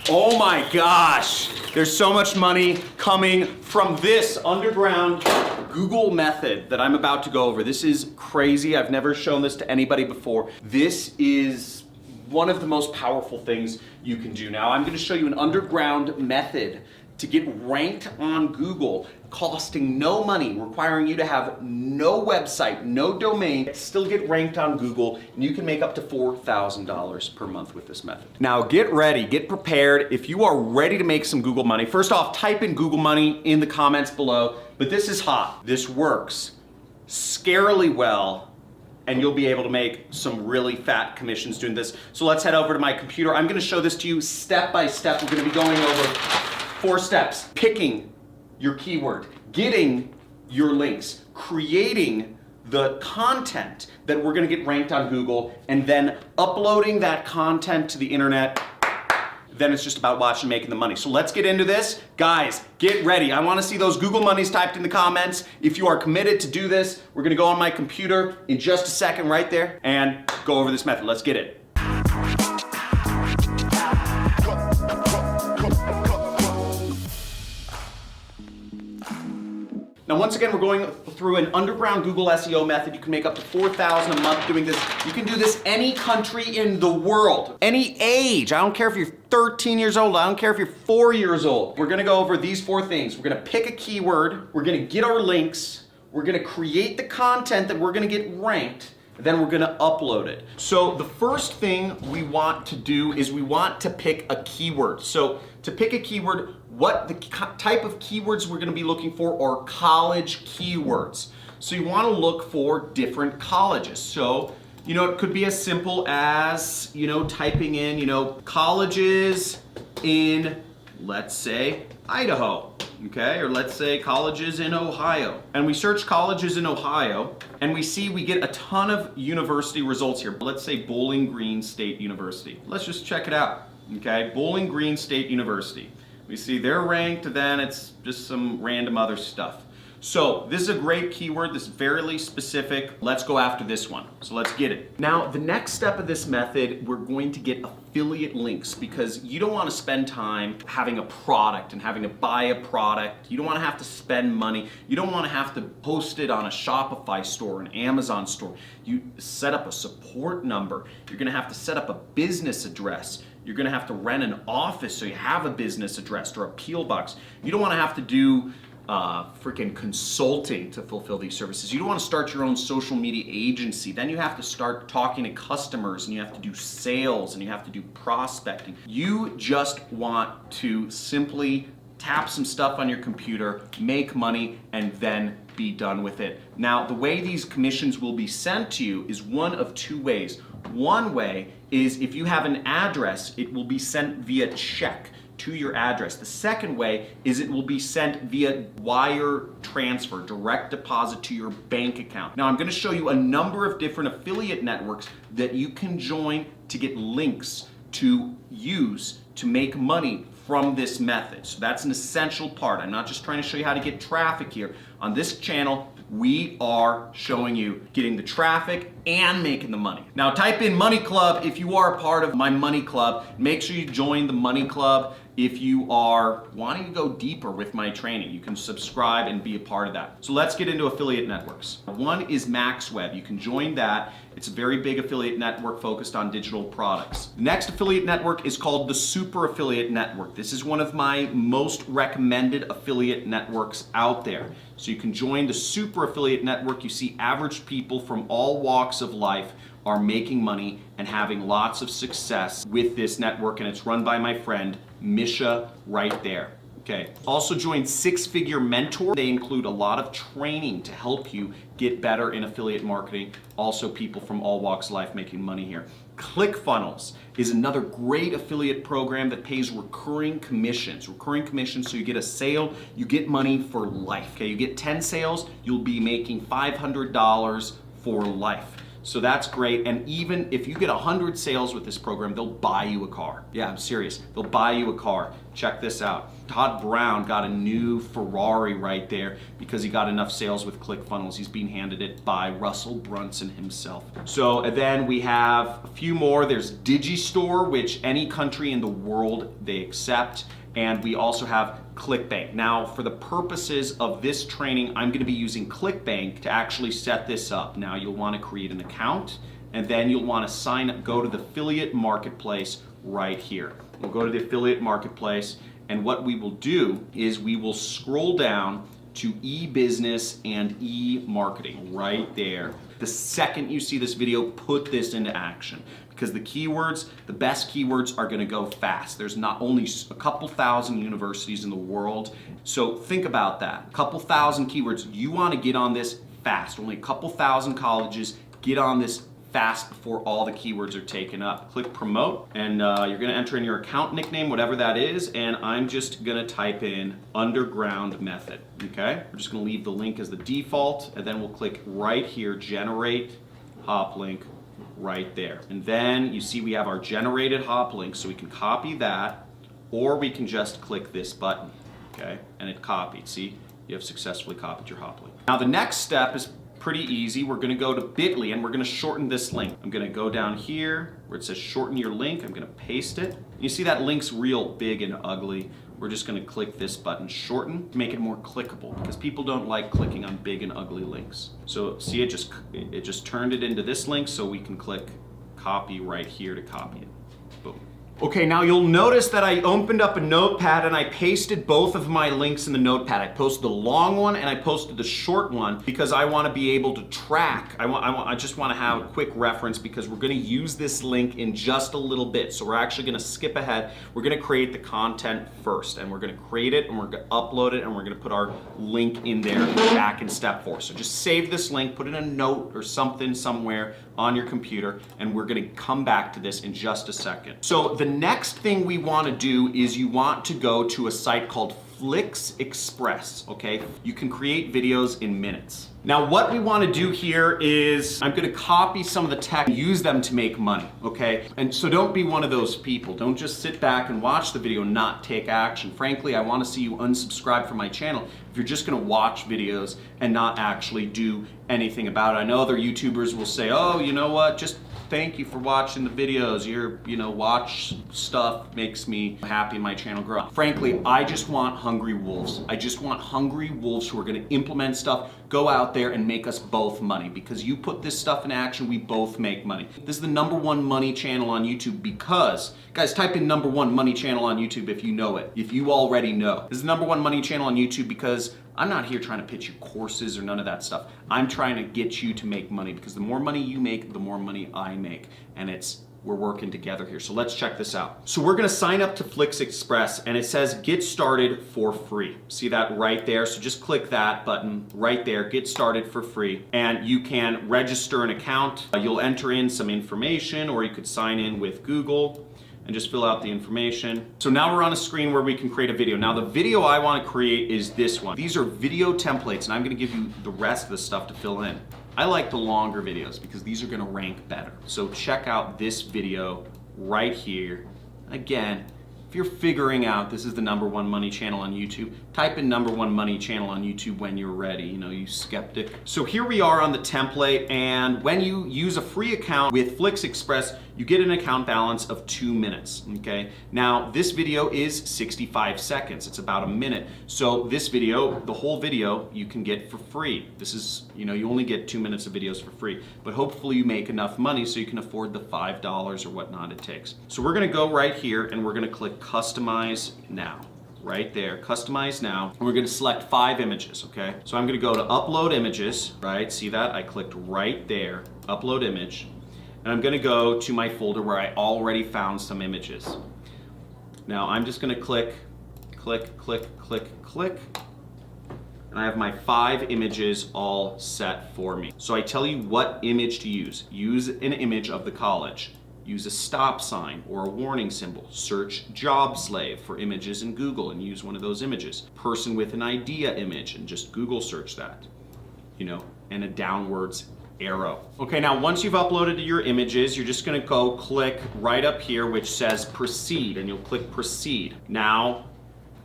Oh my gosh, there's so much money coming from this underground Google method that I'm about to go over. This is crazy. I've never shown this to anybody before. This is one of the most powerful things you can do. Now, I'm going to show you an underground method to get ranked on Google, costing no money, requiring you to have no website, no domain, still get ranked on Google, and you can make up to $4,000 per month with this method. Now get ready, get prepared. If you are ready to make some Google money, first off, type in Google money in the comments below, but this is hot. This works scarily well, and you'll be able to make some really fat commissions doing this. So let's head over to my computer. I'm gonna show this to you step by step. We're gonna be going over 4 steps: picking your keyword, getting your links, creating the content that we're gonna get ranked on Google, and then uploading that content to the internet. Then it's just about watching, making the money. So let's get into this. Guys, get ready. I wanna see those Google monies typed in the comments. If you are committed to do this, we're gonna go on my computer in just a second right there and go over this method. Let's get it. Now, once again, we're going through an underground Google SEO method. You can make up to $4,000 a month doing this. You can do this any country in the world, any age. I don't care if you're 13 years old. I don't care if you're 4 years old. We're gonna go over these 4 things. We're gonna pick a keyword. We're gonna get our links. We're gonna create the content that we're gonna get ranked. Then we're gonna upload it. So the first thing we want to do is we want to pick a keyword. So to pick a keyword, what the type of keywords we're gonna be looking for are college keywords. So you wanna look for different colleges. So, it could be as simple as, typing in, colleges in, let's say, Idaho. Okay, or let's say colleges in Ohio. And we search colleges in Ohio, and we see we get a ton of university results here. Let's say Bowling Green State University. Let's just check it out, okay? Bowling Green State University. We see they're ranked, then it's just some random other stuff. So this is a great keyword, this is fairly specific. Let's go after this one. So let's get it. Now, the next step of this method, we're going to get affiliate links, because you don't want to spend time having a product and having to buy a product. You don't want to have to spend money. You don't want to have to post it on a Shopify store, an Amazon store. You set up a support number. You're going to have to set up a business address. You're going to have to rent an office so you have a business address or a P.O. box. You don't want to have to do freaking consulting to fulfill these services. You don't want to start your own social media agency. Then you have to start talking to customers, and you have to do sales, and you have to do prospecting. You just want to simply tap some stuff on your computer, make money, and then be done with it. Now, the way these commissions will be sent to you is one of 2 ways. One way is if you have an address, it will be sent via check to your address. The second way is it will be sent via wire transfer, direct deposit to your bank account. Now, I'm going to show you a number of different affiliate networks that you can join to get links to use to make money from this method. So that's an essential part. I'm not just trying to show you how to get traffic here. On this channel, we are showing you getting the traffic and making the money. Now, type in Money Club if you are a part of my Money Club. Make sure you join the Money Club. If you are wanting to go deeper with my training, you can subscribe and be a part of that. So let's get into affiliate networks. One is MaxWeb. You can join that. It's a very big affiliate network focused on digital products. The next affiliate network is called the Super Affiliate Network. This is one of my most recommended affiliate networks out there. So you can join the Super Affiliate Network. You see average people from all walks of life are making money and having lots of success with this network, and it's run by my friend Misha right there. Okay. Also join Six Figure Mentor. They include a lot of training to help you get better in affiliate marketing. Also people from all walks of life making money here. ClickFunnels is another great affiliate program that pays recurring commissions. Recurring commissions, so you get a sale, you get money for life. Okay, you get 10 sales, you'll be making $500 for life. So that's great. And even if you get 100 sales with this program, they'll buy you a car. Yeah, I'm serious. They'll buy you a car. Check this out. Todd Brown got a new Ferrari right there because he got enough sales with ClickFunnels. He's being handed it by Russell Brunson himself. So and then we have a few more. There's Digistore, which any country in the world they accept. And we also have ClickBank. Now, for the purposes of this training, I'm gonna be using ClickBank to actually set this up. Now, you'll wanna create an account, and then you'll wanna sign up, go to the affiliate marketplace right here. We'll go to the affiliate marketplace, and what we will do is we will scroll down to e-business and e-marketing right there. The second you see this video, put this into action, because the keywords, the best keywords are gonna go fast. There's not only a couple thousand universities in the world, so think about that. A couple thousand keywords, you wanna get on this fast. Only a couple thousand colleges, get on this fast before all the keywords are taken up. Click promote, and you're gonna enter in your account nickname, whatever that is, and I'm just gonna type in underground method, okay? We're just gonna leave the link as the default, and then we'll click right here, generate hop link right there. And then you see we have our generated hop link, so we can copy that, or we can just click this button, okay? And it copied, see? You have successfully copied your hop link. Now the next step is pretty easy. We're gonna go to Bitly and we're gonna shorten this link. I'm gonna go down here where it says shorten your link. I'm gonna paste it. You see that link's real big and ugly. We're just gonna click this button, shorten, to make it more clickable, because people don't like clicking on big and ugly links. So see, it just turned it into this link, so we can click copy right here to copy it. Boom. Okay, now you'll notice that I opened up a notepad and I pasted both of my links in the notepad. I posted the long one and I posted the short one because I want to be able to track. I just want to have a quick reference because we're going to use this link in just a little bit. So we're actually going to skip ahead. We're going to create the content first, and we're going to create it and we're going to upload it and we're going to put our link in there back in step 4. So just save this link, put it in a note or something somewhere on your computer, and we're going to come back to this in just a second. So the next thing we want to do is you want to go to a site called Flix Express, okay? You can create videos in minutes. Now what we want to do here is I'm going to copy some of the text and use them to make money, okay? And so don't be one of those people. Don't just sit back and watch the video and not take action. Frankly, I want to see you unsubscribe from my channel if you're just going to watch videos and not actually do anything about it. I know other YouTubers will say, oh, you know what, just thank you for watching the videos. Watch stuff makes me happy and my channel grow. Frankly, I just want hungry wolves. I just want hungry wolves who are gonna implement stuff, go out there and make us both money, because you put this stuff in action, we both make money. This is the #1 money channel on YouTube because, guys, type in #1 money channel on YouTube if you know it, if you already know. This is the #1 money channel on YouTube because I'm not here trying to pitch you courses or none of that stuff. I'm trying to get you to make money, because the more money you make, the more money I make. And we're working together here. So let's check this out. So we're gonna sign up to Flix Express, and it says get started for free. See that right there? So just click that button right there, get started for free. And you can register an account. You'll enter in some information, or you could sign in with Google and just fill out the information. So now we're on a screen where we can create a video. Now the video I want to create is this one. These are video templates, and I'm going to give you the rest of the stuff to fill in. I like the longer videos because these are going to rank better. So check out this video right here. Again, if you're figuring out this is the #1 money channel on YouTube, type in #1 money channel on YouTube when you're ready, you skeptic. So here we are on the template, and when you use a free account with Flix Express, you get an account balance of 2 minutes, okay? Now, this video is 65 seconds. It's about a minute. So this video, the whole video, you can get for free. This is, you only get 2 minutes of videos for free, but hopefully you make enough money so you can afford the $5 or whatnot it takes. So we're gonna go right here and we're gonna click Customize Now. Right there, Customize Now. And we're gonna select 5 images, okay? So I'm gonna go to Upload Images, right? See that? I clicked right there, Upload Image. And I'm gonna go to my folder where I already found some images. Now I'm just gonna click, click, click, click, click. And I have my 5 images all set for me. So I tell you what image to use. Use an image of the college. Use a stop sign or a warning symbol. Search job slave for images in Google and use one of those images. Person with an idea image, and just Google search that. And a downwards arrow. Okay, now once you've uploaded your images, you're just gonna go click right up here which says proceed, and you'll click proceed. Now,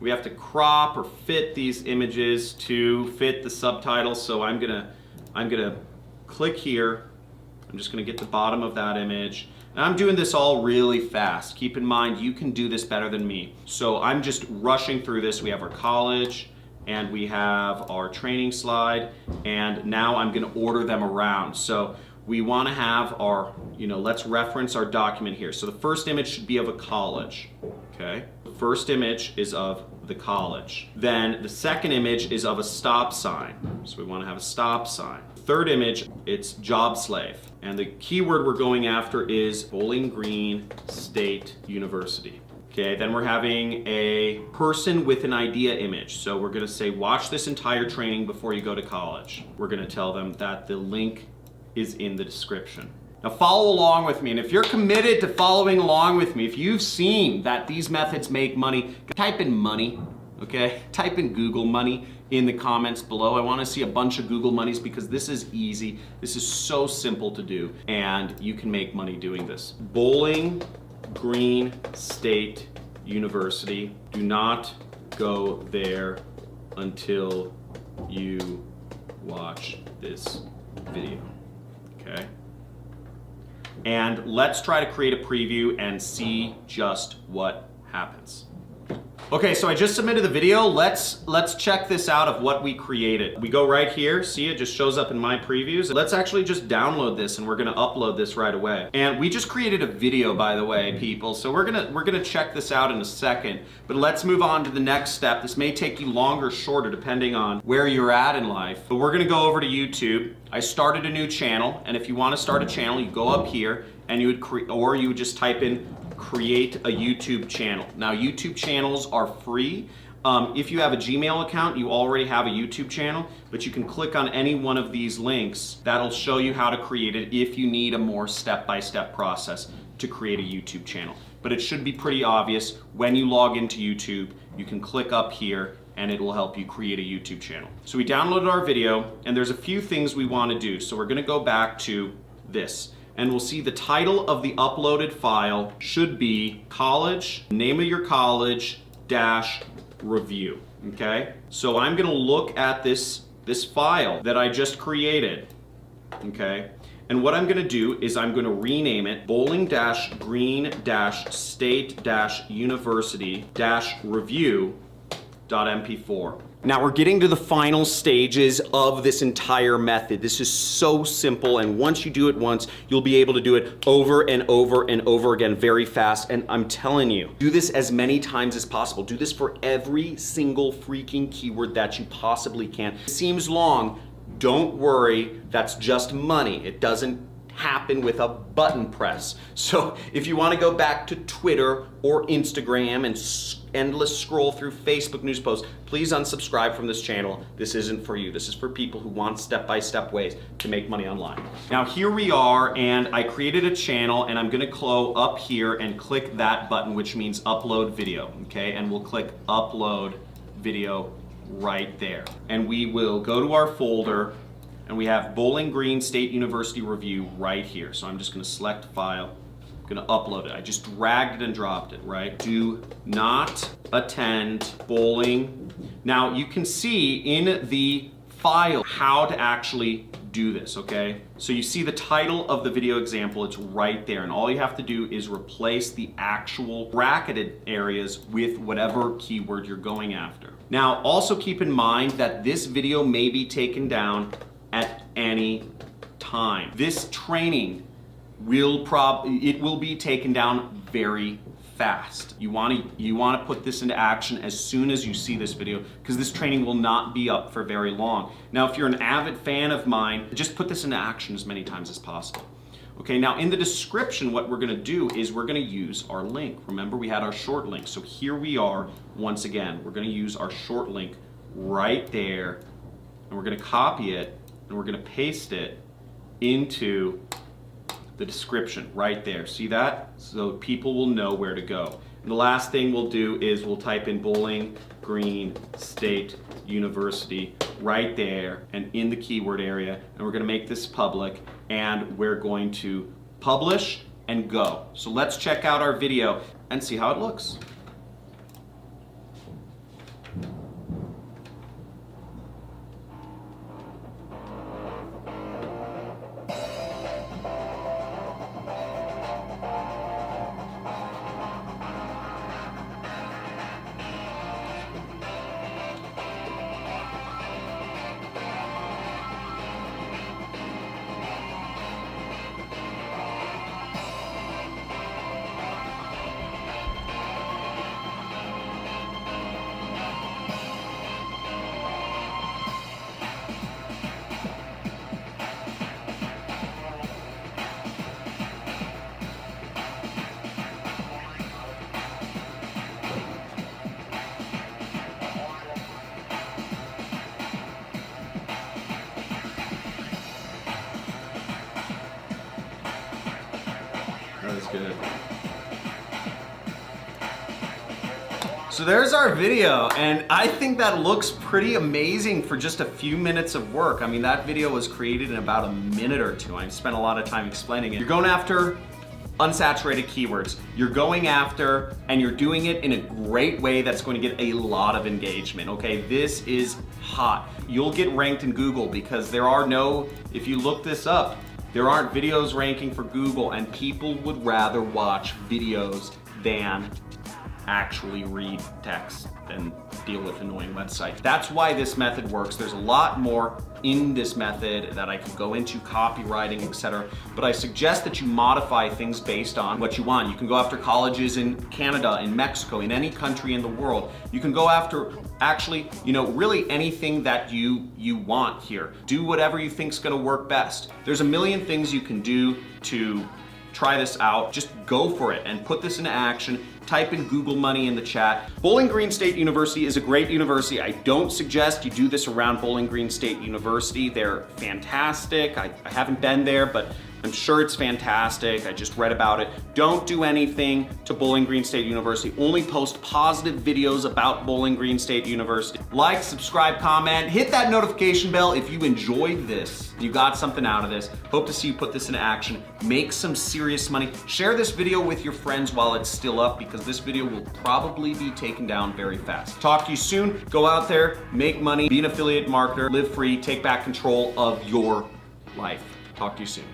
we have to crop or fit these images to fit the subtitles, so I'm gonna click here. I'm just gonna get the bottom of that image. And I'm doing this all really fast. Keep in mind, you can do this better than me. So I'm just rushing through this. We have our college, and we have our training slide, and now I'm gonna order them around. So we wanna have our, let's reference our document here. So the first image should be of a college, okay? The first image is of the college. Then the second image is of a stop sign. So we wanna have a stop sign. Third image, it's job slave. And the keyword we're going after is Bowling Green State University. Okay, then we're having a person with an idea image. So we're gonna say, watch this entire training before you go to college. We're gonna tell them that the link is in the description. Now follow along with me, and if you're committed to following along with me, if you've seen that these methods make money, type in money, okay? Type in Google money in the comments below. I wanna see a bunch of Google monies because this is easy. This is so simple to do, and you can make money doing this. Bowling Green State University. Do not go there until you watch this video, okay? And let's try to create a preview and see just what happens. Okay, so I just submitted the video. Let's check this out of what we created. We go right here, see it just shows up in my previews. Let's actually just download this and we're gonna upload this right away. And we just created a video, by the way, people. So we're gonna check this out in a second, but let's move on to the next step. This may take you longer or shorter depending on where you're at in life. But we're gonna go over to YouTube. I started a new channel, and if you wanna start a channel, you go up here and you would just type in create a YouTube channel. Now YouTube channels are free. If you have a Gmail account, you already have a YouTube channel, but you can click on any one of these links. That'll show you how to create it if you need a more step-by-step process to create a YouTube channel. But it should be pretty obvious. When you log into YouTube, you can click up here and it will help you create a YouTube channel. So we downloaded our video, and there's a few things we want to do. So we're gonna go back to this, and we'll see the title of the uploaded file should be college, name of your college, dash review, okay? So I'm gonna look at this file that I just created, okay? And what I'm gonna do is I'm gonna rename it bowling-green-state-university-review.mp4. Now we're getting to the final stages of this entire method. This is so simple, and once you do it once, you'll be able to do it over and over and over again very fast. And I'm telling you, do this as many times as possible. Do this for every single freaking keyword that you possibly can. It seems long, don't worry, that's just money. It doesn't happen with a button press. So if you want to go back to Twitter or Instagram and endless scroll through Facebook news posts, please unsubscribe from this channel. This isn't for you. This is for people who want step-by-step ways to make money online. Now here we are, and I created a channel, and I'm gonna go up here and click that button, which means upload video, okay? And we'll click upload video right there. And we will go to our folder, and we have Bowling Green State University Review right here. So I'm just gonna select file, I'm gonna upload it. I just dragged it and dropped it, right? Do not attend bowling. Now you can see in the file how to actually do this, okay? So you see the title of the video example, it's right there, and all you have to do is replace the actual bracketed areas with whatever keyword you're going after. Now also keep in mind that this video may be taken down at any time. This training will be taken down very fast. You want to put this into action as soon as you see this video, because this training will not be up for very long. Now, if you're an avid fan of mine, just put this into action as many times as possible. Okay, now in the description, what we're gonna do is we're gonna use our link. Remember, we had our short link. So here we are, once again, we're gonna use our short link right there, and we're gonna copy it, and we're gonna paste it into the description right there. See that? So people will know where to go. And the last thing we'll do is we'll type in Bowling Green State University right there and in the keyword area, and we're gonna make this public, and we're going to publish and go. So let's check out our video and see how it looks. That's good. So there's our video, and I think that looks pretty amazing for just a few minutes of work. I mean, that video was created in about a minute or two. I spent a lot of time explaining it. You're going after unsaturated keywords. You're going after, and you're doing it in a great way that's going to get a lot of engagement, okay? This is hot. You'll get ranked in Google because there are no, if you look this up, there aren't videos ranking for Google, and people would rather watch videos than actually read text and deal with annoying websites. That's why this method works. There's a lot more in this method that I could go into, copywriting, etc. But I suggest that you modify things based on what you want. You can go after colleges in Canada, in Mexico, in any country in the world. You can go after actually, really anything that you want here. Do whatever you think's gonna work best. There's a million things you can do to try this out. Just go for it and put this into action. Type in Google money in the chat. Bowling Green State University is a great university. I don't suggest you do this around Bowling Green State University. They're fantastic. I haven't been there, but I'm sure it's fantastic. I just read about it. Don't do anything to Bowling Green State University. Only post positive videos about Bowling Green State University. Like, subscribe, comment, hit that notification bell if you enjoyed this. You got something out of this. Hope to see you put this into action. Make some serious money. Share this video with your friends while it's still up, because this video will probably be taken down very fast. Talk to you soon. Go out there, make money, be an affiliate marketer, live free, take back control of your life. Talk to you soon.